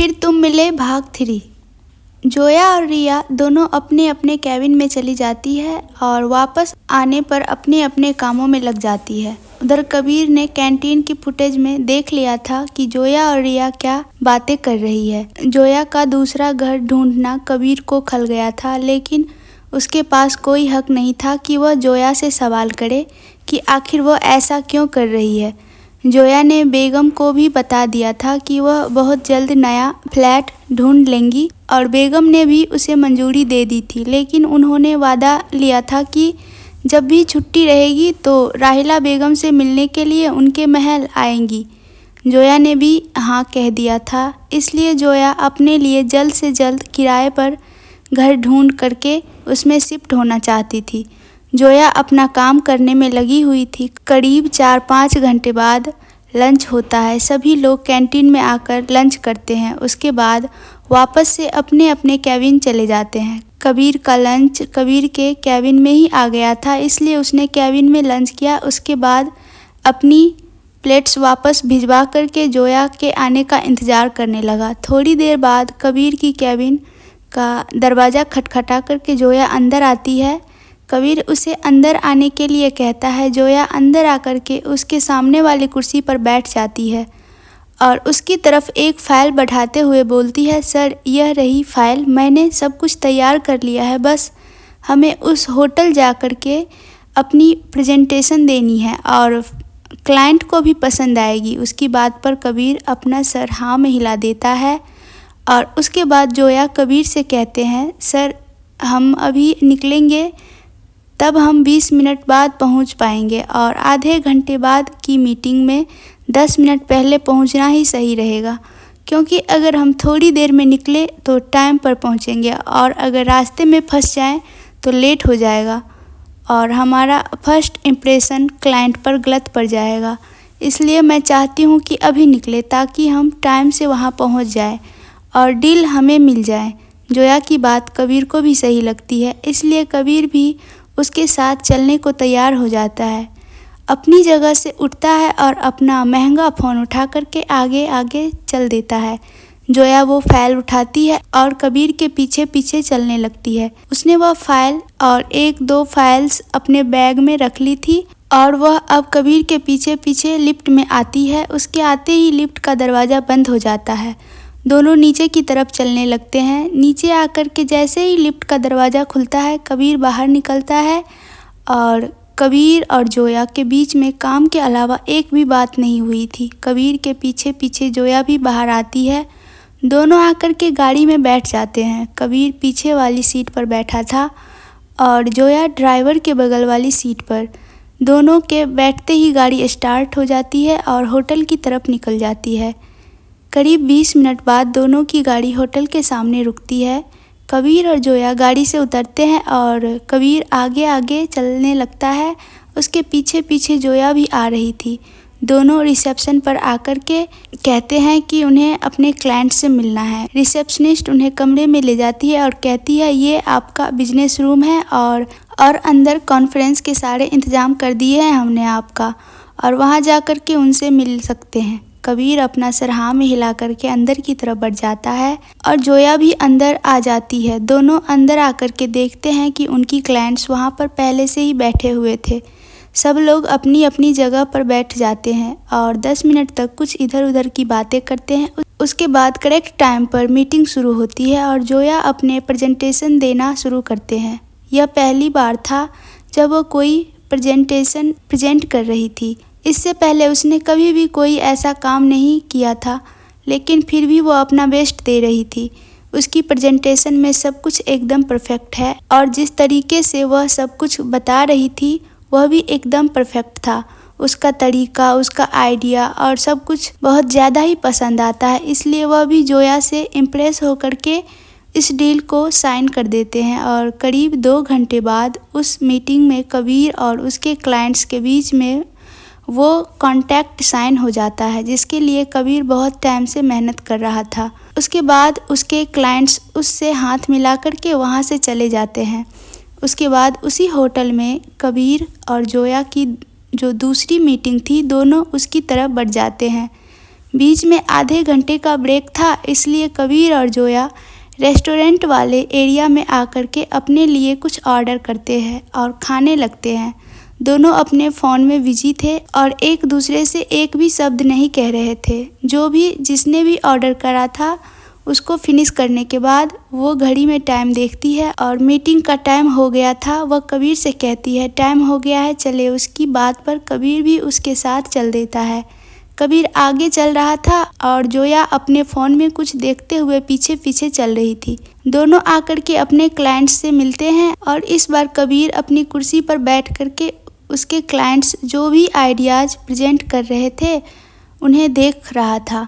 फिर तुम मिले भाग 3। जोया और रिया दोनों अपने अपने केबिन में चली जाती है और वापस आने पर अपने अपने कामों में लग जाती है। उधर कबीर ने कैंटीन की फुटेज में देख लिया था कि जोया और रिया क्या बातें कर रही है। जोया का दूसरा घर ढूंढना कबीर को खल गया था, लेकिन उसके पास कोई हक नहीं था कि वह जोया से सवाल करे कि आखिर वह ऐसा क्यों कर रही है। जोया ने बेगम को भी बता दिया था कि वह बहुत जल्द नया फ्लैट ढूंढ लेंगी और बेगम ने भी उसे मंजूरी दे दी थी, लेकिन उन्होंने वादा लिया था कि जब भी छुट्टी रहेगी तो राहिला बेगम से मिलने के लिए उनके महल आएंगी। जोया ने भी हाँ कह दिया था, इसलिए जोया अपने लिए जल्द से जल्द किराए पर घर ढूंढ करके उसमें शिफ्ट होना चाहती थी। जोया अपना काम करने में लगी हुई थी। करीब 4-5 घंटे बाद लंच होता है। सभी लोग कैंटीन में आकर लंच करते हैं। उसके बाद वापस से अपने अपने कैबिन चले जाते हैं। कबीर का लंच कबीर के कैबिन में ही आ गया था, इसलिए उसने कैबिन में लंच किया। उसके बाद अपनी प्लेट्स वापस भिजवा करके जोया के आने का इंतज़ार करने लगा। थोड़ी देर बाद कबीर की कैबिन का दरवाज़ा खटखटा करके जोया अंदर आती है। कबीर उसे अंदर आने के लिए कहता है। जोया अंदर आकर के उसके सामने वाली कुर्सी पर बैठ जाती है और उसकी तरफ एक फ़ाइल बढ़ाते हुए बोलती है, सर यह रही फ़ाइल, मैंने सब कुछ तैयार कर लिया है, बस हमें उस होटल जा कर के अपनी प्रेजेंटेशन देनी है और क्लाइंट को भी पसंद आएगी। उसकी बात पर कबीर अपना सर हाँ में हिला देता है और उसके बाद जोया कबीर से कहते हैं, सर हम अभी निकलेंगे, तब हम 20 मिनट बाद पहुंच पाएंगे और आधे घंटे बाद की मीटिंग में 10 मिनट पहले पहुंचना ही सही रहेगा, क्योंकि अगर हम थोड़ी देर में निकले तो टाइम पर पहुंचेंगे और अगर रास्ते में फंस जाएं तो लेट हो जाएगा और हमारा फर्स्ट इम्प्रेशन क्लाइंट पर गलत पड़ जाएगा। इसलिए मैं चाहती हूं कि अभी निकले ताकि हम टाइम से वहां पहुंच जाएं और डील हमें मिल जाए। जोया की बात कबीर को भी सही लगती है, इसलिए कबीर भी उसके साथ चलने को तैयार हो जाता है। अपनी जगह से उठता है और अपना महंगा फ़ोन उठा करके आगे आगे चल देता है। जोया वो फाइल उठाती है और कबीर के पीछे पीछे चलने लगती है। उसने वह फाइल और 1-2 फाइल्स अपने बैग में रख ली थी और वह अब कबीर के पीछे पीछे लिफ्ट में आती है। उसके आते ही लिफ्ट का दरवाज़ा बंद हो जाता है। दोनों नीचे की तरफ चलने लगते हैं। नीचे आकर के जैसे ही लिफ्ट का दरवाज़ा खुलता है, कबीर बाहर निकलता है और कबीर और जोया के बीच में काम के अलावा एक भी बात नहीं हुई थी। कबीर के पीछे पीछे जोया भी बाहर आती है। दोनों आकर के गाड़ी में बैठ जाते हैं। कबीर पीछे वाली सीट पर बैठा था और जोया ड्राइवर के बगल वाली सीट पर। दोनों के बैठते ही गाड़ी स्टार्ट हो जाती है और होटल की तरफ निकल जाती है। करीब 20 मिनट बाद दोनों की गाड़ी होटल के सामने रुकती है। कबीर और जोया गाड़ी से उतरते हैं और कबीर आगे आगे चलने लगता है। उसके पीछे पीछे जोया भी आ रही थी। दोनों रिसेप्शन पर आकर के कहते हैं कि उन्हें अपने क्लाइंट से मिलना है। रिसेप्शनिस्ट उन्हें कमरे में ले जाती है और कहती है, ये आपका बिजनेस रूम है और अंदर कॉन्फ्रेंस के सारे इंतज़ाम कर दिए हैं हमने आपका, और वहाँ जा कर के उनसे मिल सकते हैं। कबीर अपना सर हाँ में हिला करके अंदर की तरफ बढ़ जाता है और जोया भी अंदर आ जाती है। दोनों अंदर आकर के देखते हैं कि उनकी क्लाइंट्स वहाँ पर पहले से ही बैठे हुए थे। सब लोग अपनी अपनी जगह पर बैठ जाते हैं और 10 मिनट तक कुछ इधर उधर की बातें करते हैं। उसके बाद करेक्ट टाइम पर मीटिंग शुरू होती है और जोया अपने प्रेजेंटेशन देना शुरू करते हैं। यह पहली बार था जब वो कोई प्रेजेंटेशन प्रेजेंट कर रही थी। इससे पहले उसने कभी भी कोई ऐसा काम नहीं किया था, लेकिन फिर भी वो अपना बेस्ट दे रही थी। उसकी प्रेजेंटेशन में सब कुछ एकदम परफेक्ट है और जिस तरीके से वह सब कुछ बता रही थी वह भी एकदम परफेक्ट था। उसका तरीका, उसका आइडिया और सब कुछ बहुत ज़्यादा ही पसंद आता है, इसलिए वह भी जोया से इम्प्रेस होकर के इस डील को साइन कर देते हैं। और करीब 2 घंटे बाद उस मीटिंग में कबीर और उसके क्लाइंट्स के बीच में वो कॉन्ट्रैक्ट साइन हो जाता है, जिसके लिए कबीर बहुत टाइम से मेहनत कर रहा था। उसके बाद उसके क्लाइंट्स उससे हाथ मिला कर के वहाँ से चले जाते हैं। उसके बाद उसी होटल में कबीर और जोया की जो दूसरी मीटिंग थी, दोनों उसकी तरफ बढ़ जाते हैं। बीच में आधे घंटे का ब्रेक था, इसलिए कबीर और जोया रेस्टोरेंट वाले एरिया में आकर के अपने लिए कुछ ऑर्डर करते हैं और खाने लगते हैं। दोनों अपने फ़ोन में बिजी थे और एक दूसरे से एक भी शब्द नहीं कह रहे थे। जिसने भी ऑर्डर करा था उसको फिनिश करने के बाद वो घड़ी में टाइम देखती है और मीटिंग का टाइम हो गया था। वह कबीर से कहती है टाइम हो गया है चले। उसकी बात पर कबीर भी उसके साथ चल देता है। कबीर आगे चल रहा था और जोया अपने फ़ोन में कुछ देखते हुए पीछे पीछे चल रही थी। दोनों आकर के अपने क्लाइंट्स से मिलते हैं और इस बार कबीर अपनी कुर्सी पर बैठ करके उसके क्लाइंट्स जो भी आइडियाज़ प्रेजेंट कर रहे थे उन्हें देख रहा था।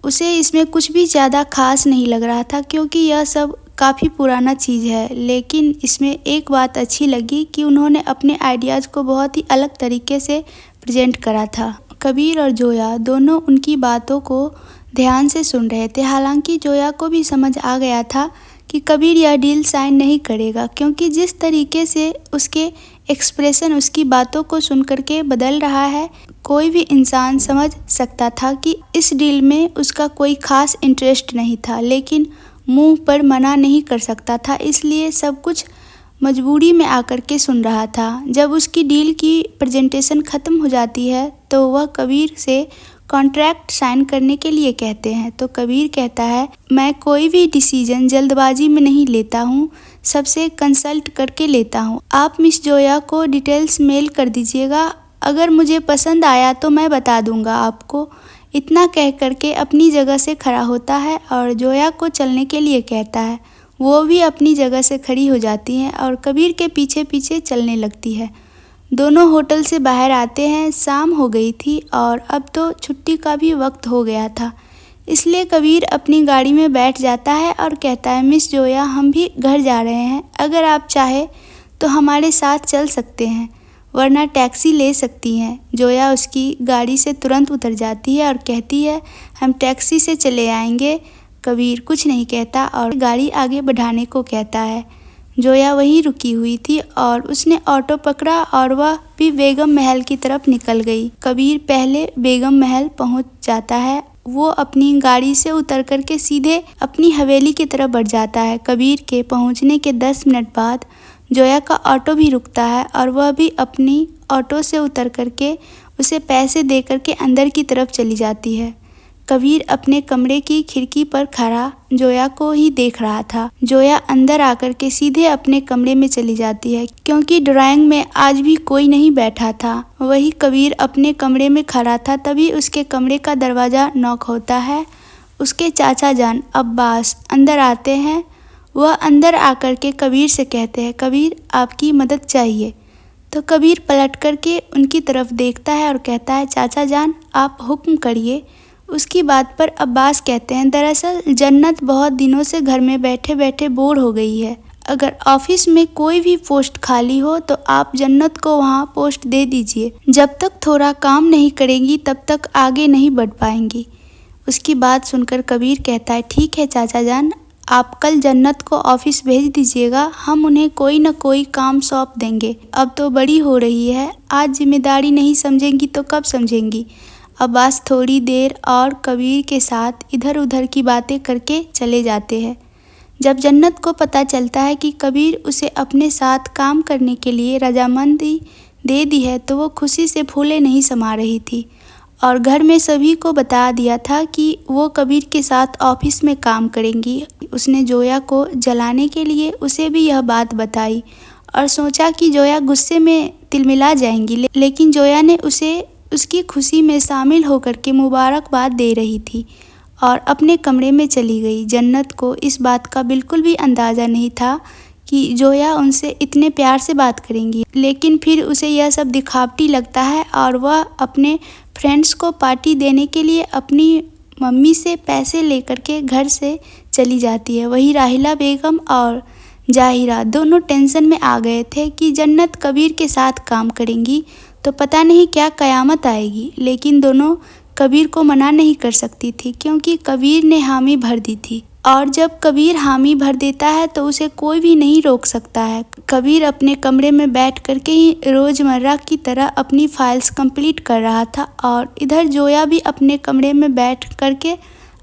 उसे इसमें कुछ भी ज़्यादा खास नहीं लग रहा था क्योंकि यह सब काफ़ी पुराना चीज़ है, लेकिन इसमें एक बात अच्छी लगी कि उन्होंने अपने आइडियाज़ को बहुत ही अलग तरीके से प्रेजेंट करा था। कबीर और जोया दोनों उनकी बातों को ध्यान से सुन रहे थे। हालांकि जोया को भी समझ आ गया था कि कबीर यह डील साइन नहीं करेगा, क्योंकि जिस तरीके से उसके एक्सप्रेशन उसकी बातों को सुन करके बदल रहा है, कोई भी इंसान समझ सकता था कि इस डील में उसका कोई खास इंटरेस्ट नहीं था, लेकिन मुंह पर मना नहीं कर सकता था, इसलिए सब कुछ मजबूरी में आकर के सुन रहा था। जब उसकी डील की प्रेजेंटेशन ख़त्म हो जाती है तो वह कबीर से कॉन्ट्रैक्ट साइन करने के लिए कहते हैं, तो कबीर कहता है मैं कोई भी डिसीजन जल्दबाजी में नहीं लेता हूँ, सबसे कंसल्ट करके लेता हूँ। आप मिस जोया को डिटेल्स मेल कर दीजिएगा, अगर मुझे पसंद आया तो मैं बता दूंगा आपको। इतना कह करके अपनी जगह से खड़ा होता है और जोया को चलने के लिए कहता है। वो भी अपनी जगह से खड़ी हो जाती है और कबीर के पीछे पीछे चलने लगती है। दोनों होटल से बाहर आते हैं। शाम हो गई थी और अब तो छुट्टी का भी वक्त हो गया था, इसलिए कबीर अपनी गाड़ी में बैठ जाता है और कहता है मिस जोया हम भी घर जा रहे हैं, अगर आप चाहे तो हमारे साथ चल सकते हैं, वरना टैक्सी ले सकती हैं। जोया उसकी गाड़ी से तुरंत उतर जाती है और कहती है हम टैक्सी से चले आएंगे। कबीर कुछ नहीं कहता और गाड़ी आगे बढ़ाने को कहता है। जोया वहीं रुकी हुई थी और उसने ऑटो पकड़ा और वह भी बेगम महल की तरफ निकल गई। कबीर पहले बेगम महल पहुंच जाता है। वो अपनी गाड़ी से उतर करके सीधे अपनी हवेली की तरफ बढ़ जाता है। कबीर के पहुंचने के 10 मिनट बाद जोया का ऑटो भी रुकता है और वह भी अपनी ऑटो से उतर करके उसे पैसे दे करके अंदर की तरफ चली जाती है। कबीर अपने कमरे की खिड़की पर खड़ा जोया को ही देख रहा था। जोया अंदर आकर के सीधे अपने कमरे में चली जाती है, क्योंकि ड्राइंग में आज भी कोई नहीं बैठा था। वही कबीर अपने कमरे में खड़ा था, तभी उसके कमरे का दरवाज़ा नॉक होता है। उसके चाचा जान अब्बास अंदर आते हैं। वह अंदर आकर के कबीर से कहते हैं कबीर आपकी मदद चाहिए। तो कबीर पलट करके उनकी तरफ देखता है और कहता है चाचा जान आप हुक्म करिए। उसकी बात पर अब्बास कहते हैं दरअसल जन्नत बहुत दिनों से घर में बैठे बैठे बोर हो गई है, अगर ऑफिस में कोई भी पोस्ट खाली हो तो आप जन्नत को वहाँ पोस्ट दे दीजिए। जब तक थोड़ा काम नहीं करेंगी तब तक आगे नहीं बढ़ पाएंगी। उसकी बात सुनकर कबीर कहता है ठीक है चाचा जान, आप कल जन्नत को ऑफिस भेज दीजिएगा, हम उन्हें कोई न कोई काम सौंप देंगे। अब तो बड़ी हो रही है, आज जिम्मेदारी नहीं समझेंगी तो कब समझेंगी। अब्बास थोड़ी देर और कबीर के साथ इधर उधर की बातें करके चले जाते हैं। जब जन्नत को पता चलता है कि कबीर उसे अपने साथ काम करने के लिए रजामंदी दे दी है तो वो खुशी से फूले नहीं समा रही थी और घर में सभी को बता दिया था कि वो कबीर के साथ ऑफिस में काम करेंगी। उसने जोया को जलाने के लिए उसे भी यह बात बताई और सोचा कि जोया गुस्से में तिलमिला जाएंगी, लेकिन जोया ने उसे उसकी खुशी में शामिल होकर के मुबारकबाद दे रही थी और अपने कमरे में चली गई। जन्नत को इस बात का बिल्कुल भी अंदाज़ा नहीं था कि जोया उनसे इतने प्यार से बात करेंगी, लेकिन फिर उसे यह सब दिखावटी लगता है और वह अपने फ्रेंड्स को पार्टी देने के लिए अपनी मम्मी से पैसे लेकर के घर से चली जाती है। वही राहिला बेगम और जाहिरा दोनों टेंशन में आ गए थे कि जन्नत कबीर के साथ काम करेंगी तो पता नहीं क्या कयामत आएगी, लेकिन दोनों कबीर को मना नहीं कर सकती थी क्योंकि कबीर ने हामी भर दी थी, और जब कबीर हामी भर देता है तो उसे कोई भी नहीं रोक सकता है। कबीर अपने कमरे में बैठ करके ही रोज़मर्रा की तरह अपनी फाइल्स कंप्लीट कर रहा था और इधर जोया भी अपने कमरे में बैठ करके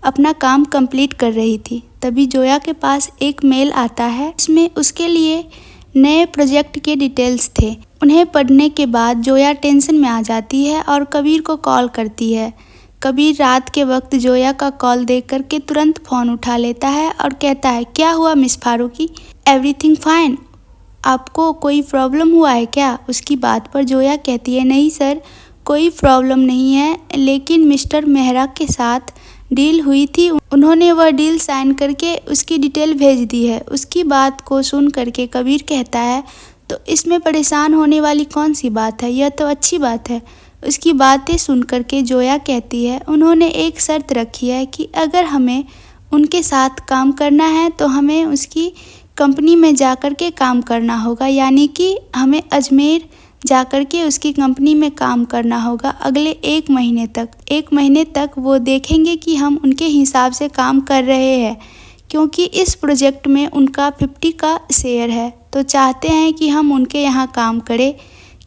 अपना काम कंप्लीट कर रही थी। तभी जोया के पास एक मेल आता है, इसमें उसके लिए नए प्रोजेक्ट के डिटेल्स थे। उन्हें पढ़ने के बाद जोया टेंशन में आ जाती है और कबीर को कॉल करती है। कबीर रात के वक्त जोया का कॉल देख करके तुरंत फ़ोन उठा लेता है और कहता है, क्या हुआ मिस फारूकी, एवरीथिंग फाइन, आपको कोई प्रॉब्लम हुआ है क्या? उसकी बात पर जोया कहती है, नहीं सर, कोई प्रॉब्लम नहीं है, लेकिन मिस्टर मेहरा के साथ डील हुई थी, उन्होंने वह डील साइन करके उसकी डिटेल भेज दी है। उसकी बात को सुन करके कबीर कहता है, तो इसमें परेशान होने वाली कौन सी बात है, यह तो अच्छी बात है। उसकी बातें सुन करके जोया कहती है, उन्होंने एक शर्त रखी है कि अगर हमें उनके साथ काम करना है तो हमें उसकी कंपनी में जा कर के काम करना होगा, यानी कि हमें अजमेर जा कर के उसकी कंपनी में काम करना होगा अगले 1 महीने तक। 1 महीने तक वो देखेंगे कि हम उनके हिसाब से काम कर रहे हैं, क्योंकि इस प्रोजेक्ट में उनका 50 का शेयर है, तो चाहते हैं कि हम उनके यहाँ काम करें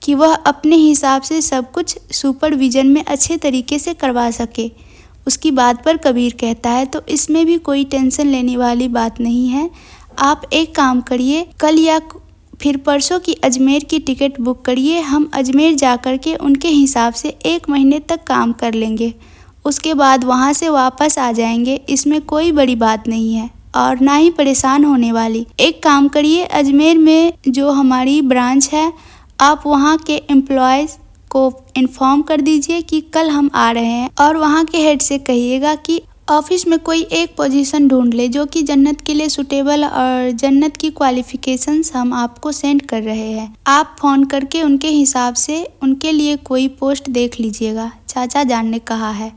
कि वह अपने हिसाब से सब कुछ सुपरविज़न में अच्छे तरीके से करवा सके। उसकी बात पर कबीर कहता है, तो इसमें भी कोई टेंशन लेने वाली बात नहीं है, आप एक काम करिए, कल या फिर परसों की अजमेर की टिकट बुक करिए, हम अजमेर जा कर के उनके हिसाब से 1 महीने तक काम कर लेंगे, उसके बाद वहाँ से वापस आ जाएंगे। इसमें कोई बड़ी बात नहीं है और ना ही परेशान होने वाली। एक काम करिए, अजमेर में जो हमारी ब्रांच है, आप वहाँ के एम्प्लॉयज़ को इन्फॉर्म कर दीजिए कि कल हम आ रहे हैं, और वहाँ के हेड से कहिएगा कि ऑफिस में कोई एक पोजीशन ढूंढ ले जो कि जन्नत के लिए सूटेबल और जन्नत की क्वालिफिकेशंस हम आपको सेंड कर रहे हैं। आप फ़ोन करके उनके हिसाब से उनके लिए कोई पोस्ट देख लीजिएगा, चाचा जान ने कहा है।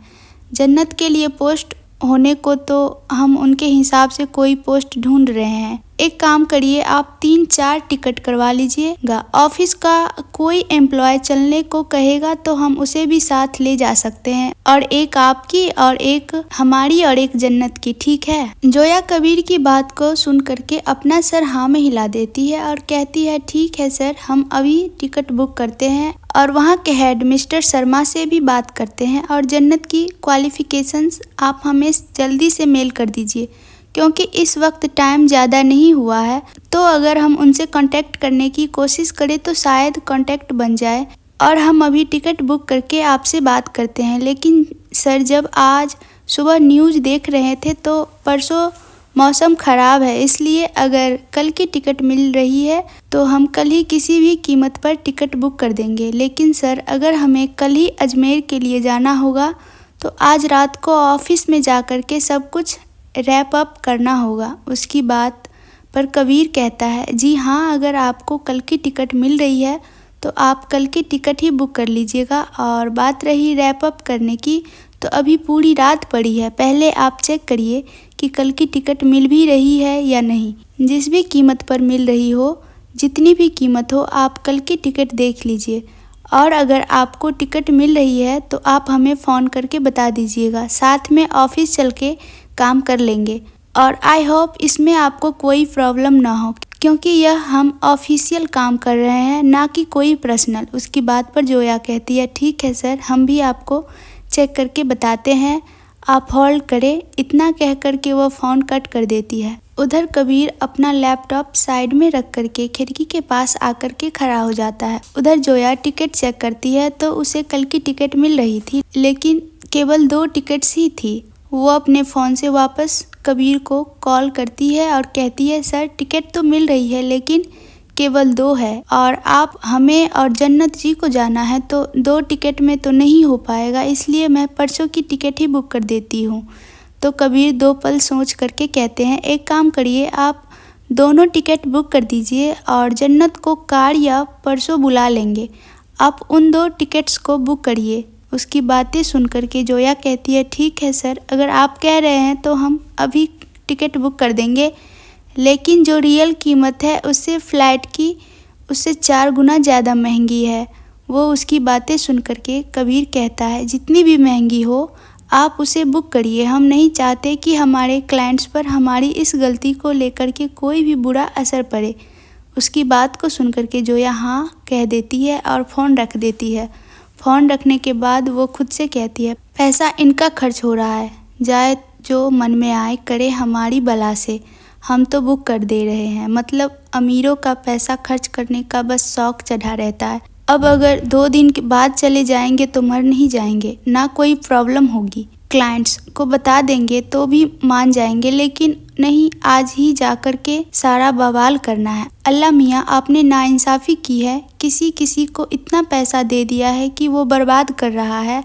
जन्नत के लिए पोस्ट होने को तो हम उनके हिसाब से कोई पोस्ट ढूंढ रहे हैं। एक काम करिए, आप 3-4 टिकट करवा लीजिएगा। ऑफिस का कोई एम्प्लॉय चलने को कहेगा तो हम उसे भी साथ ले जा सकते हैं, और एक आपकी और एक हमारी और एक जन्नत की, ठीक है? जोया कबीर की बात को सुन करके अपना सर हाँ में हिला देती है और कहती है, ठीक है सर, हम अभी टिकट बुक करते हैं और वहाँ के हेड मिस्टर शर्मा से भी बात करते हैं, और जन्नत की क्वालिफिकेशंस आप हमें जल्दी से मेल कर दीजिए, क्योंकि इस वक्त टाइम ज़्यादा नहीं हुआ है, तो अगर हम उनसे कांटेक्ट करने की कोशिश करें तो शायद कांटेक्ट बन जाए, और हम अभी टिकट बुक करके आपसे बात करते हैं। लेकिन सर, जब आज सुबह न्यूज़ देख रहे थे तो परसों मौसम ख़राब है, इसलिए अगर कल की टिकट मिल रही है तो हम कल ही किसी भी कीमत पर टिकट बुक कर देंगे। लेकिन सर, अगर हमें कल ही अजमेर के लिए जाना होगा तो आज रात को ऑफिस में जा कर के सब कुछ रैप अप करना होगा। उसकी बात पर कबीर कहता है, जी हाँ, अगर आपको कल की टिकट मिल रही है तो आप कल की टिकट ही बुक कर लीजिएगा। और बात रही रैप अप करने की, तो अभी पूरी रात पड़ी है, पहले आप चेक करिए कि कल की टिकट मिल भी रही है या नहीं। जिस भी कीमत पर मिल रही हो, जितनी भी कीमत हो, आप कल की टिकट देख लीजिए, और अगर आपको टिकट मिल रही है तो आप हमें फ़ोन करके बता दीजिएगा, साथ में ऑफिस चल के काम कर लेंगे। और आई होप इसमें आपको कोई प्रॉब्लम ना हो, क्योंकि यह हम ऑफिशियल काम कर रहे हैं, ना कि कोई पर्सनल। उसकी बात पर जोया कहती है, ठीक है सर, हम भी आपको चेक करके बताते हैं, आप होल्ड करें। इतना कह कर के वह फ़ोन कट कर देती है। उधर कबीर अपना लैपटॉप साइड में रख करके खिड़की के पास आकर के खड़ा हो जाता है। उधर जोया टिकट चेक करती है तो उसे कल की टिकट मिल रही थी, लेकिन केवल 2 टिकट्स ही थी। वो अपने फ़ोन से वापस कबीर को कॉल करती है और कहती है, सर, टिकट तो मिल रही है लेकिन केवल 2 है, और आप हमें और जन्नत जी को जाना है तो 2 टिकट में तो नहीं हो पाएगा, इसलिए मैं परसों की टिकट ही बुक कर देती हूँ। तो कबीर 2 पल सोच करके कहते हैं, एक काम करिए, आप दोनों टिकट बुक कर दीजिए और जन्नत को कार या परसों बुला लेंगे, आप उन 2 टिकट्स को बुक करिए। उसकी बातें सुन करके जोया कहती है, ठीक है सर, अगर आप कह रहे हैं तो हम अभी टिकट बुक कर देंगे, लेकिन जो रियल कीमत है उससे फ़्लाइट की उससे 4 गुना ज़्यादा महंगी है। वो उसकी बातें सुन करके कबीर कहता है, जितनी भी महंगी हो आप उसे बुक करिए, हम नहीं चाहते कि हमारे क्लाइंट्स पर हमारी इस गलती को लेकर के कोई भी बुरा असर पड़े। उसकी बात को सुन करके जोया हाँ कह देती है और फ़ोन रख देती है। फ़ोन रखने के बाद वो खुद से कहती है, पैसा इनका खर्च हो रहा है, जाए जो मन में आए करे हमारी बला से, हम तो बुक कर दे रहे हैं। मतलब अमीरों का पैसा खर्च करने का बस शौक चढ़ा रहता है। अब अगर 2 दिन के बाद चले जाएंगे तो मर नहीं जाएंगे, ना कोई प्रॉब्लम होगी। क्लाइंट्स को बता देंगे तो भी मान जाएंगे, लेकिन नहीं, आज ही जाकर के सारा बवाल करना है। अल्लाह मियाँ आपने नाइंसाफ़ी की है, किसी किसी को इतना पैसा दे दिया है कि वो बर्बाद कर रहा है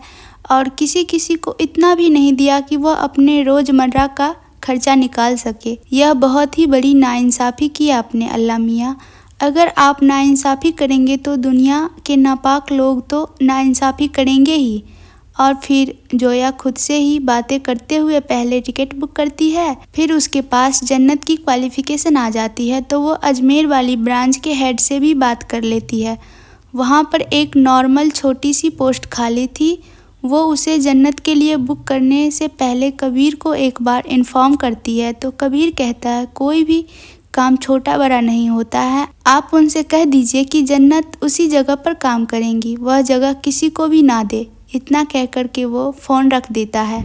और किसी किसी को इतना भी नहीं दिया कि वह अपने रोज़मर्रा का खर्चा निकाल सके। यह बहुत ही बड़ी नाइंसाफ़ी की आपने अल्लाह मियाँ। अगर आप नाइंसाफ़ी करेंगे तो दुनिया के नापाक लोग तो नाइंसाफ़ी करेंगे ही। और फिर जोया खुद से ही बातें करते हुए पहले टिकट बुक करती है, फिर उसके पास जन्नत की क्वालिफ़िकेशन आ जाती है तो वो अजमेर वाली ब्रांच के हेड से भी बात कर लेती है। वहाँ पर एक नॉर्मल छोटी सी पोस्ट खाली थी। वो उसे जन्नत के लिए बुक करने से पहले कबीर को एक बार इन्फॉर्म करती है तो कबीर कहता है, कोई भी काम छोटा बड़ा नहीं होता है, आप उनसे कह दीजिए कि जन्नत उसी जगह पर काम करेंगी, वह जगह किसी को भी ना दे। इतना कह कर के वो फ़ोन रख देता है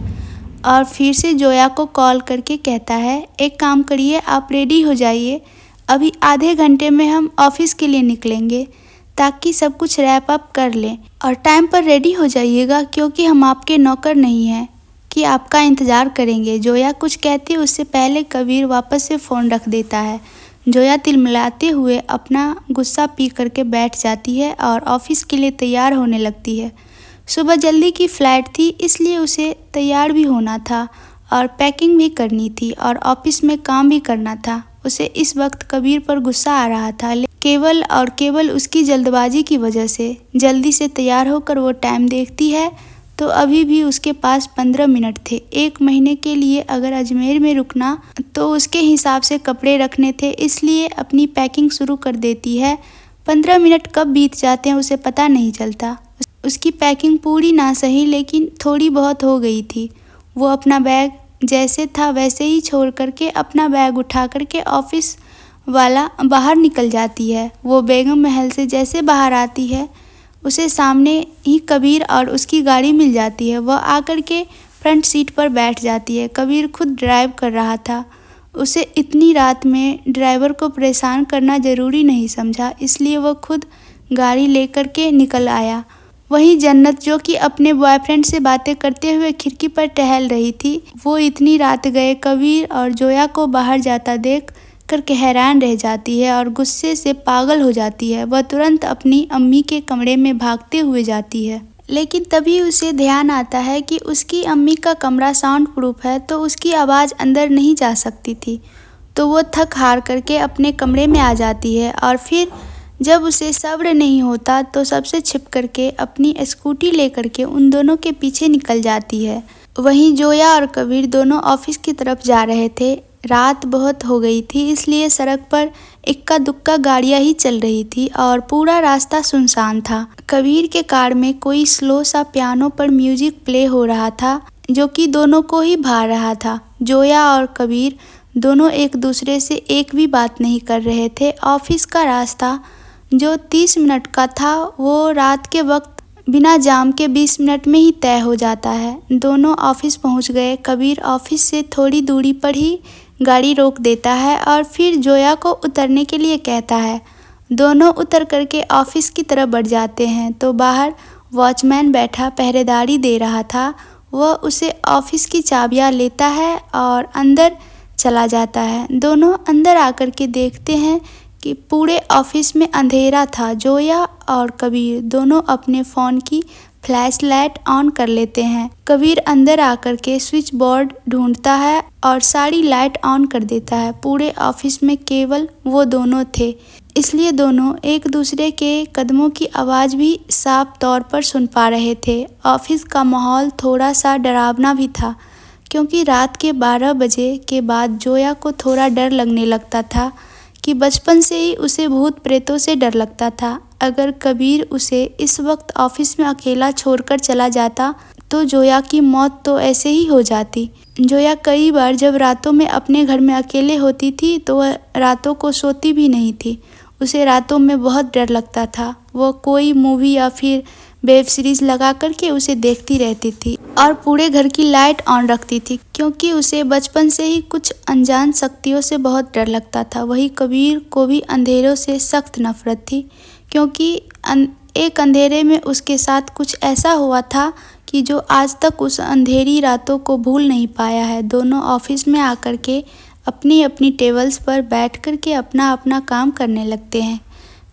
और फिर से जोया को कॉल करके कहता है, एक काम करिए, आप रेडी हो जाइए, अभी आधे घंटे में हम ऑफिस के लिए निकलेंगे ताकि सब कुछ रैप अप कर लें और टाइम पर रेडी हो जाइएगा, क्योंकि हम आपके नौकर नहीं हैं कि आपका इंतज़ार करेंगे। जोया कुछ कहती उससे पहले कबीर वापस से फ़ोन रख देता है। जोया तिलमिलाते हुए अपना गुस्सा पी करके बैठ जाती है और ऑफिस के लिए तैयार होने लगती है। सुबह जल्दी की फ़्लाइट थी, इसलिए उसे तैयार भी होना था और पैकिंग भी करनी थी और ऑफिस में काम भी करना था। उसे इस वक्त कबीर पर गुस्सा आ रहा था, केवल उसकी जल्दबाजी की वजह से। जल्दी से तैयार होकर वो टाइम देखती है तो अभी भी उसके पास 15 मिनट थे। 1 महीने के लिए अगर अजमेर में रुकना तो उसके हिसाब से कपड़े रखने थे, इसलिए अपनी पैकिंग शुरू कर देती है। 15 मिनट कब बीत जाते हैं उसे पता नहीं चलता। उसकी पैकिंग पूरी ना सही लेकिन थोड़ी बहुत हो गई थी। वो अपना बैग जैसे था वैसे ही छोड़ करके अपना बैग उठा करके ऑफिस वाला बाहर निकल जाती है। वो बेगम महल से जैसे बाहर आती है उसे सामने ही कबीर और उसकी गाड़ी मिल जाती है। वह आकर के फ्रंट सीट पर बैठ जाती है। कबीर खुद ड्राइव कर रहा था। उसे इतनी रात में ड्राइवर को परेशान करना ज़रूरी नहीं समझा, इसलिए वह खुद गाड़ी लेकर के निकल आया। वहीं जन्नत, जो कि अपने बॉयफ्रेंड से बातें करते हुए खिड़की पर टहल रही थी, वो इतनी रात गए कबीर और जोया को बाहर जाता देख करके हैरान रह जाती है और गुस्से से पागल हो जाती है। वह तुरंत अपनी अम्मी के कमरे में भागते हुए जाती है, लेकिन तभी उसे ध्यान आता है कि उसकी अम्मी का कमरा साउंड प्रूफ है तो उसकी आवाज़ अंदर नहीं जा सकती थी। तो वो थक हार करके अपने कमरे में आ जाती है और फिर जब उसे सब्र नहीं होता तो सबसे छिप करके अपनी स्कूटी लेकर के उन दोनों के पीछे निकल जाती है। वहीं जोया और कबीर दोनों ऑफिस की तरफ जा रहे थे। रात बहुत हो गई थी, इसलिए सड़क पर इक्का दुक्का गाड़ियां ही चल रही थी और पूरा रास्ता सुनसान था। कबीर के कार में कोई स्लो सा पियानो पर म्यूजिक प्ले हो रहा था जो कि दोनों को ही भा रहा था। जोया और कबीर दोनों एक दूसरे से एक भी बात नहीं कर रहे थे। ऑफिस का रास्ता जो 30 मिनट का था वो रात के वक्त बिना जाम के 20 मिनट में ही तय हो जाता है। दोनों ऑफिस पहुंच गए। कबीर ऑफिस से थोड़ी दूरी पर ही गाड़ी रोक देता है और फिर जोया को उतरने के लिए कहता है। दोनों उतर करके ऑफिस की तरफ बढ़ जाते हैं तो बाहर वॉचमैन बैठा पहरेदारी दे रहा था। वह उसे ऑफिस की चाबियां लेता है और अंदर चला जाता है। दोनों अंदर आकर के देखते हैं कि पूरे ऑफिस में अंधेरा था। जोया और कबीर दोनों अपने फ़ोन की फ्लैश लाइट ऑन कर लेते हैं। कबीर अंदर आकर के स्विच बोर्ड ढूंढता है और सारी लाइट ऑन कर देता है। पूरे ऑफिस में केवल वो दोनों थे, इसलिए दोनों एक दूसरे के कदमों की आवाज़ भी साफ तौर पर सुन पा रहे थे। ऑफिस का माहौल थोड़ा सा डरावना भी था, क्योंकि रात के 12 बजे के बाद जोया को थोड़ा डर लगने लगता था कि बचपन से ही उसे भूत प्रेतों से डर लगता था। अगर कबीर उसे इस वक्त ऑफिस में अकेला छोड़कर चला जाता तो जोया की मौत तो ऐसे ही हो जाती। जोया कई बार जब रातों में अपने घर में अकेले होती थी तो वह रातों को सोती भी नहीं थी। उसे रातों में बहुत डर लगता था। वह कोई मूवी या फिर वेब सीरीज लगा करके उसे देखती रहती थी और पूरे घर की लाइट ऑन रखती थी, क्योंकि उसे बचपन से ही कुछ अनजान शक्तियों से बहुत डर लगता था। वही कबीर को भी अंधेरों से सख्त नफरत थी, क्योंकि एक अंधेरे में उसके साथ कुछ ऐसा हुआ था कि जो आज तक उस अंधेरी रातों को भूल नहीं पाया है। दोनों ऑफिस में आकर के अपनी अपनी टेबल्स पर बैठ कर के अपना अपना काम करने लगते हैं।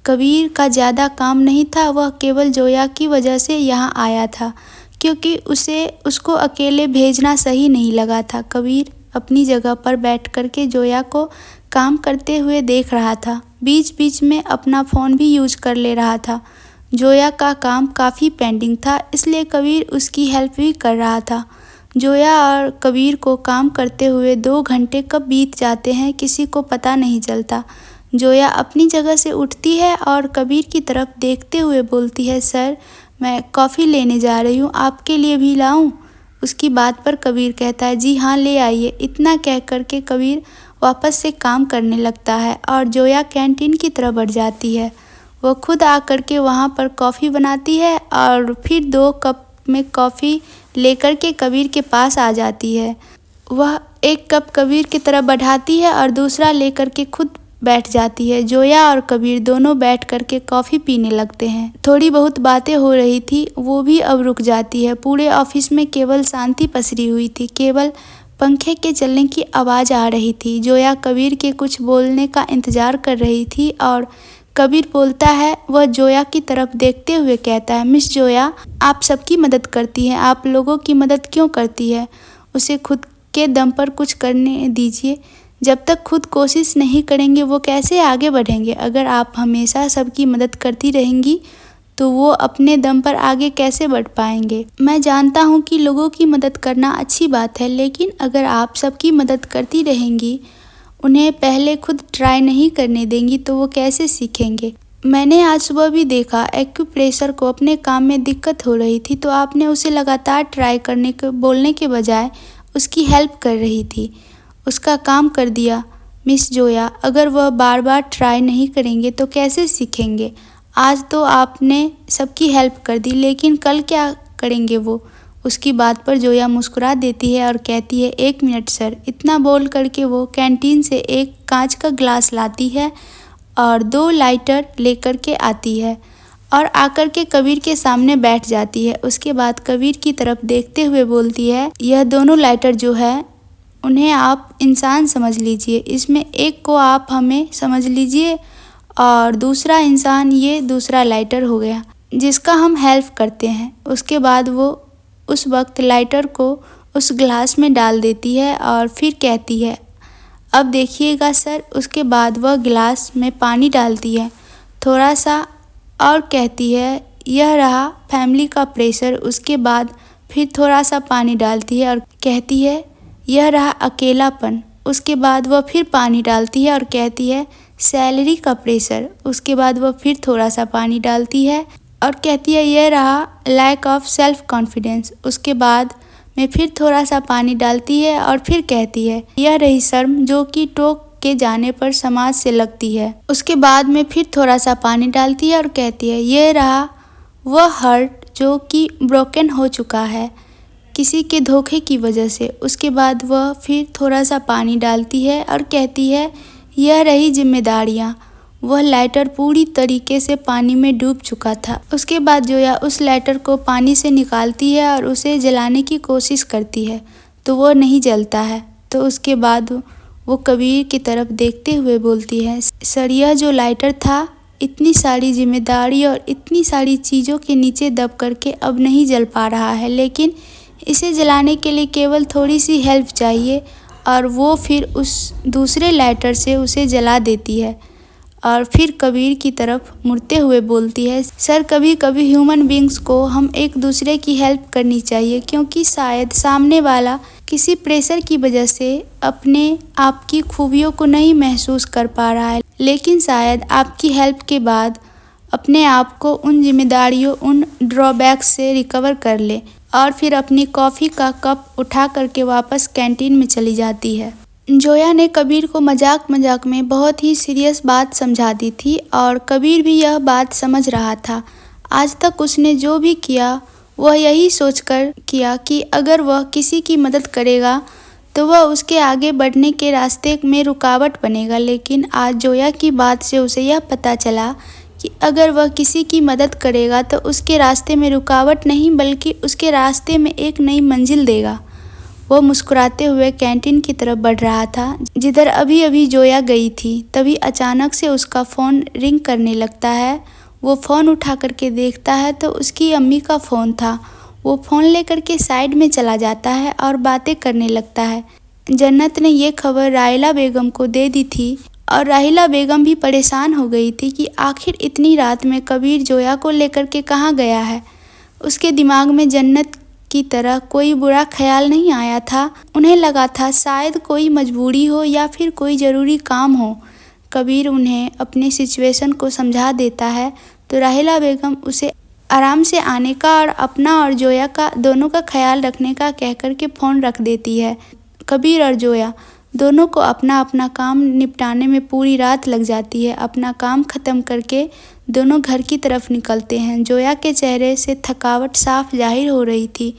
कबीर का ज़्यादा काम नहीं था, वह केवल जोया की वजह से यहाँ आया था, क्योंकि उसको अकेले भेजना सही नहीं लगा था। कबीर अपनी जगह पर बैठ कर के जोया को काम करते हुए देख रहा था। बीच बीच में अपना फ़ोन भी यूज कर ले रहा था। जोया का काम काफ़ी पेंडिंग था, इसलिए कबीर उसकी हेल्प भी कर रहा था। जोया और कबीर को काम करते हुए 2 घंटे कब बीत जाते हैं किसी को पता नहीं चलता। जोया अपनी जगह से उठती है और कबीर की तरफ देखते हुए बोलती है, सर मैं कॉफ़ी लेने जा रही हूँ, आपके लिए भी लाऊं? उसकी बात पर कबीर कहता है, जी हाँ ले आइए। इतना कह कर के कबीर वापस से काम करने लगता है और जोया कैंटीन की तरफ बढ़ जाती है। वह खुद आकर के वहाँ पर कॉफ़ी बनाती है और फिर 2 कप में कॉफ़ी लेकर के कबीर के पास आ जाती है। वह 1 कप कबीर की तरफ बढ़ाती है और दूसरा लेकर के खुद बैठ जाती है। जोया और कबीर दोनों बैठ कर के कॉफ़ी पीने लगते हैं। थोड़ी बहुत बातें हो रही थी, वो भी अब रुक जाती है। पूरे ऑफिस में केवल शांति पसरी हुई थी, केवल पंखे के चलने की आवाज़ आ रही थी। जोया कबीर के कुछ बोलने का इंतज़ार कर रही थी और कबीर बोलता है। वह जोया की तरफ देखते हुए कहता है, मिस जोया आप सबकी मदद करती हैं, आप लोगों की मदद क्यों करती है? उसे खुद के दम पर कुछ करने दीजिए। जब तक खुद कोशिश नहीं करेंगे वो कैसे आगे बढ़ेंगे? अगर आप हमेशा सबकी मदद करती रहेंगी तो वो अपने दम पर आगे कैसे बढ़ पाएंगे? मैं जानता हूँ कि लोगों की मदद करना अच्छी बात है, लेकिन अगर आप सबकी मदद करती रहेंगी, उन्हें पहले खुद ट्राई नहीं करने देंगी तो वो कैसे सीखेंगे? मैंने आज सुबह भी देखा, एक्यूप्रेशर को अपने काम में दिक्कत हो रही थी तो आपने उसे लगातार ट्राई करने के बोलने के बजाय उसकी हेल्प कर रही थी, उसका काम कर दिया। मिस जोया अगर वह बार बार ट्राई नहीं करेंगे तो कैसे सीखेंगे? आज तो आपने सबकी हेल्प कर दी, लेकिन कल क्या करेंगे वो? उसकी बात पर जोया मुस्कुरा देती है और कहती है, 1 मिनट सर। इतना बोल करके वो कैंटीन से एक कांच का ग्लास लाती है और 2 लाइटर लेकर के आती है और आकर के कबीर के सामने बैठ जाती है। उसके बाद कबीर की तरफ देखते हुए बोलती है, यह दोनों लाइटर जो है उन्हें आप इंसान समझ लीजिए, इसमें एक को आप हमें समझ लीजिए और दूसरा इंसान ये दूसरा लाइटर हो गया जिसका हम हेल्प करते हैं। उसके बाद वो उस वक्त लाइटर को उस ग्लास में डाल देती है और फिर कहती है, अब देखिएगा सर। उसके बाद वह गिलास में पानी डालती है थोड़ा सा और कहती है, यह रहा फैमिली का प्रेशर। उसके बाद फिर थोड़ा सा पानी डालती है और कहती है, यह रहा अकेलापन। उसके बाद वह फिर पानी डालती है और कहती है, सैलरी का प्रेशर। उसके बाद वह फिर थोड़ा सा पानी डालती है और कहती है, यह रहा लैक ऑफ सेल्फ कॉन्फिडेंस। उसके बाद में फिर थोड़ा सा पानी डालती है और फिर कहती है, यह रही शर्म जो कि टोक के जाने पर समाज से लगती है। उसके बाद में फिर थोड़ा सा पानी डालती है और कहती है, यह रहा वह हर्ट जो कि ब्रोकन हो चुका है किसी के धोखे की वजह से। उसके बाद वह फिर थोड़ा सा पानी डालती है और कहती है, यह रही जिम्मेदारियाँ। वह लाइटर पूरी तरीके से पानी में डूब चुका था। उसके बाद जोया उस लाइटर को पानी से निकालती है और उसे जलाने की कोशिश करती है तो वो नहीं जलता है। तो उसके बाद वो कबीर की तरफ देखते हुए बोलती है, सर यह जो लाइटर था इतनी सारी जिम्मेदारी और इतनी सारी चीज़ों के नीचे दब करके अब नहीं जल पा रहा है, लेकिन इसे जलाने के लिए केवल थोड़ी सी हेल्प चाहिए और वो फिर उस दूसरे लाइटर से उसे जला देती है। और फिर कबीर की तरफ मुड़ते हुए बोलती है, सर कभी कभी ह्यूमन बींग्स को हम एक दूसरे की हेल्प करनी चाहिए, क्योंकि शायद सामने वाला किसी प्रेशर की वजह से अपने आप की खूबियों को नहीं महसूस कर पा रहा है, लेकिन शायद आपकी हेल्प के बाद अपने आप को उन जिम्मेदारियों, उन ड्रॉबैक्स से रिकवर कर ले और फिर अपनी कॉफ़ी का कप उठा करके वापस कैंटीन में चली जाती है। जोया ने कबीर को मजाक मजाक में बहुत ही सीरियस बात समझा दी थी और कबीर भी यह बात समझ रहा था। आज तक उसने जो भी किया वह यही सोचकर किया कि अगर वह किसी की मदद करेगा तो वह उसके आगे बढ़ने के रास्ते में रुकावट बनेगा। लेकिन आज जोया की बात से उसे यह पता चला कि अगर वह किसी की मदद करेगा तो उसके रास्ते में रुकावट नहीं बल्कि उसके रास्ते में एक नई मंजिल देगा। वह मुस्कुराते हुए कैंटीन की तरफ बढ़ रहा था जिधर अभी अभी जोया गई थी। तभी अचानक से उसका फ़ोन रिंग करने लगता है। वो फ़ोन उठा करके देखता है तो उसकी अम्मी का फ़ोन था। वो फ़ोन लेकर के साइड में चला जाता है और बातें करने लगता है। जन्नत ने ये खबर राहिला बेगम को दे दी थी और राहिला बेगम भी परेशान हो गई थी कि आखिर इतनी रात में कबीर जोया को लेकर के कहाँ गया है। उसके दिमाग में जन्नत की तरह कोई बुरा ख्याल नहीं आया था। उन्हें लगा था शायद कोई मजबूरी हो या फिर कोई ज़रूरी काम हो। कबीर उन्हें अपने सिचुएशन को समझा देता है तो राहिला बेगम उसे आराम से आने का और अपना और जोया का दोनों का ख्याल रखने का कह कर के फ़ोन रख देती है। कबीर और जोया दोनों को अपना अपना काम निपटाने में पूरी रात लग जाती है। अपना काम ख़त्म करके दोनों घर की तरफ निकलते हैं। जोया के चेहरे से थकावट साफ जाहिर हो रही थी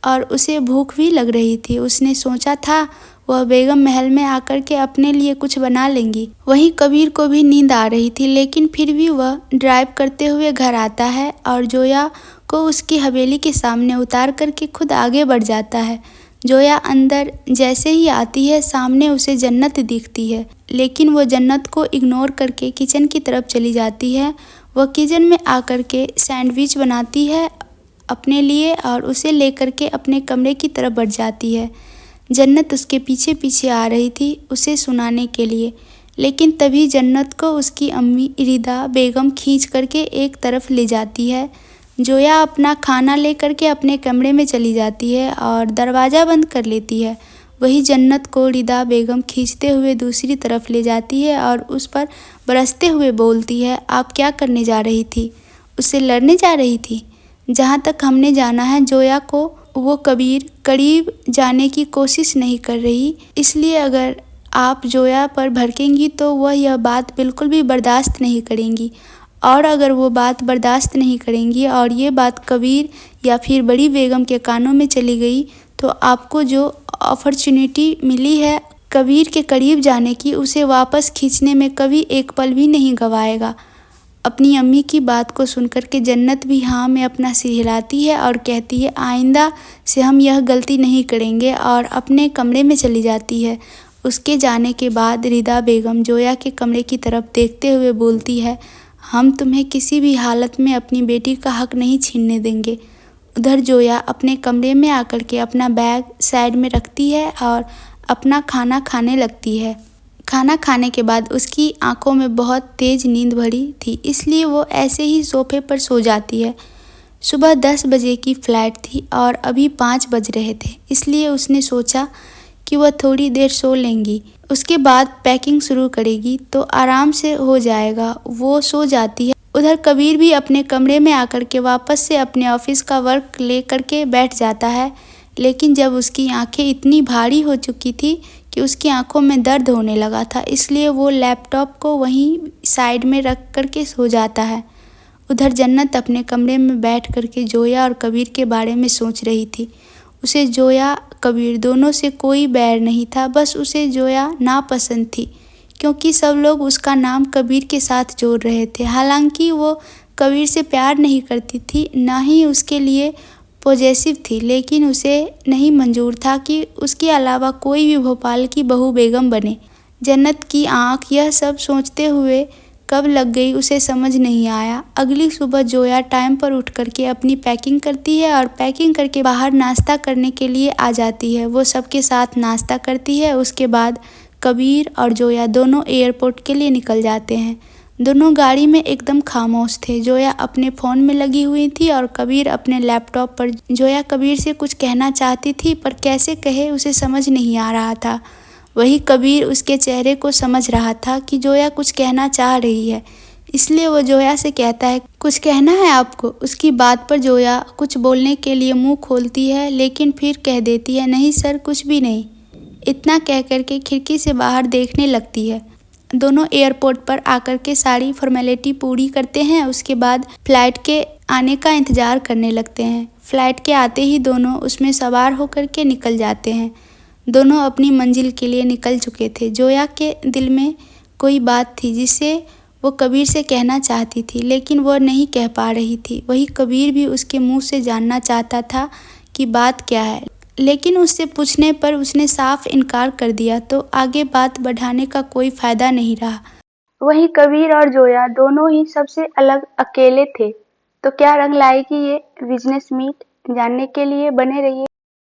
और उसे भूख भी लग रही थी। उसने सोचा था वह बेगम महल में आकर के अपने लिए कुछ बना लेंगी। वहीं कबीर को भी नींद आ रही थी लेकिन फिर भी वह ड्राइव करते हुए घर आता है और जोया को उसकी हवेली के सामने उतार करके खुद आगे बढ़ जाता है। जोया अंदर जैसे ही आती है सामने उसे जन्नत दिखती है लेकिन वो जन्नत को इग्नोर करके किचन की तरफ चली जाती है। वह किचन में आकर के सैंडविच बनाती है अपने लिए और उसे लेकर के अपने कमरे की तरफ बढ़ जाती है। जन्नत उसके पीछे पीछे आ रही थी उसे सुनाने के लिए, लेकिन तभी जन्नत को उसकी अम्मी इरिदा बेगम खींच करके एक तरफ ले जाती है। जोया अपना खाना लेकर के अपने कमरे में चली जाती है और दरवाज़ा बंद कर लेती है। वही जन्नत को इरिदा बेगम खींचते हुए दूसरी तरफ ले जाती है और उस पर बरसते हुए बोलती है, आप क्या करने जा रही थी? उससे लड़ने जा रही थी? जहाँ तक हमने जाना है जोया को वो कबीर करीब जाने की कोशिश नहीं कर रही, इसलिए अगर आप जोया पर भड़केंगी तो वह यह बात बिल्कुल भी बर्दाश्त नहीं करेंगी और अगर वो बात बर्दाश्त नहीं करेंगी और ये बात कबीर या फिर बड़ी बेगम के कानों में चली गई तो आपको जो अपॉर्चुनिटी मिली है कबीर के करीब जाने की उसे वापस खींचने में कभी एक पल भी नहीं गंवाएगा। अपनी अम्मी की बात को सुनकर के जन्नत भी हाँ में अपना सिर हिलाती है और कहती है आइंदा से हम यह गलती नहीं करेंगे और अपने कमरे में चली जाती है। उसके जाने के बाद रिदा बेगम जोया के कमरे की तरफ देखते हुए बोलती है, हम तुम्हें किसी भी हालत में अपनी बेटी का हक नहीं छीनने देंगे। उधर जोया अपने कमरे में आकर के अपना बैग साइड में रखती है और अपना खाना खाने लगती है। खाना खाने के बाद उसकी आंखों में बहुत तेज़ नींद भरी थी, इसलिए वो ऐसे ही सोफे पर सो जाती है। सुबह 10 बजे की फ़्लाइट थी और अभी 5 बज रहे थे, इसलिए उसने सोचा कि वह थोड़ी देर सो लेंगी, उसके बाद पैकिंग शुरू करेगी तो आराम से हो जाएगा। वो सो जाती है। उधर कबीर भी अपने कमरे में आकर के वापस से अपने ऑफिस का वर्क ले करके बैठ जाता है, लेकिन जब उसकी आंखें इतनी भारी हो चुकी थी कि उसकी आंखों में दर्द होने लगा था, इसलिए वो लैपटॉप को वहीं साइड में रख करके सो जाता है। उधर जन्नत अपने कमरे में बैठ करके जोया और कबीर के बारे में सोच रही थी। उसे जोया कबीर दोनों से कोई बैर नहीं था, बस उसे जोया नापसंद थी क्योंकि सब लोग उसका नाम कबीर के साथ जोड़ रहे थे। हालांकि वो कबीर से प्यार नहीं करती थी, ना ही उसके लिए पॉजेसिव थी, लेकिन उसे नहीं मंजूर था कि उसके अलावा कोई भी भोपाल की बहू बेगम बने। जन्नत की आंख यह सब सोचते हुए कब लग गई उसे समझ नहीं आया। अगली सुबह जोया टाइम पर उठ करके अपनी पैकिंग करती है और पैकिंग करके बाहर नाश्ता करने के लिए आ जाती है। वो सबके साथ नाश्ता करती है। उसके बाद कबीर और जोया दोनों एयरपोर्ट के लिए निकल जाते हैं। दोनों गाड़ी में एकदम खामोश थे। जोया अपने फ़ोन में लगी हुई थी और कबीर अपने लैपटॉप पर। जोया कबीर से कुछ कहना चाहती थी पर कैसे कहे उसे समझ नहीं आ रहा था। वही कबीर उसके चेहरे को समझ रहा था कि जोया कुछ कहना चाह रही है, इसलिए वो जोया से कहता है, कुछ कहना है आपको। उसकी बात पर जोया कुछ बोलने के लिए मुंह खोलती है, लेकिन फिर कह देती है, नहीं सर, कुछ भी नहीं। इतना कह कर के खिड़की से बाहर देखने लगती है। दोनों एयरपोर्ट पर आकर के सारी फॉर्मेलिटी पूरी करते हैं। उसके बाद फ्लाइट के आने का इंतज़ार करने लगते हैं। फ्लाइट के आते ही दोनों उसमें सवार होकर के निकल जाते हैं। दोनों अपनी मंजिल के लिए निकल चुके थे। जोया के दिल में कोई बात थी जिसे वो कबीर से कहना चाहती थी, लेकिन वह नहीं कह पा रही थी। वही कबीर भी उसके मुंह से जानना चाहता था कि बात क्या है, लेकिन उससे पूछने पर उसने साफ इनकार कर दिया, तो आगे बात बढ़ाने का कोई फायदा नहीं रहा। वहीं कबीर और जोया दोनों ही सबसे अलग अकेले थे। तो क्या रंग लाएगी ये बिजनेस मीट, जानने के लिए बने रहिए।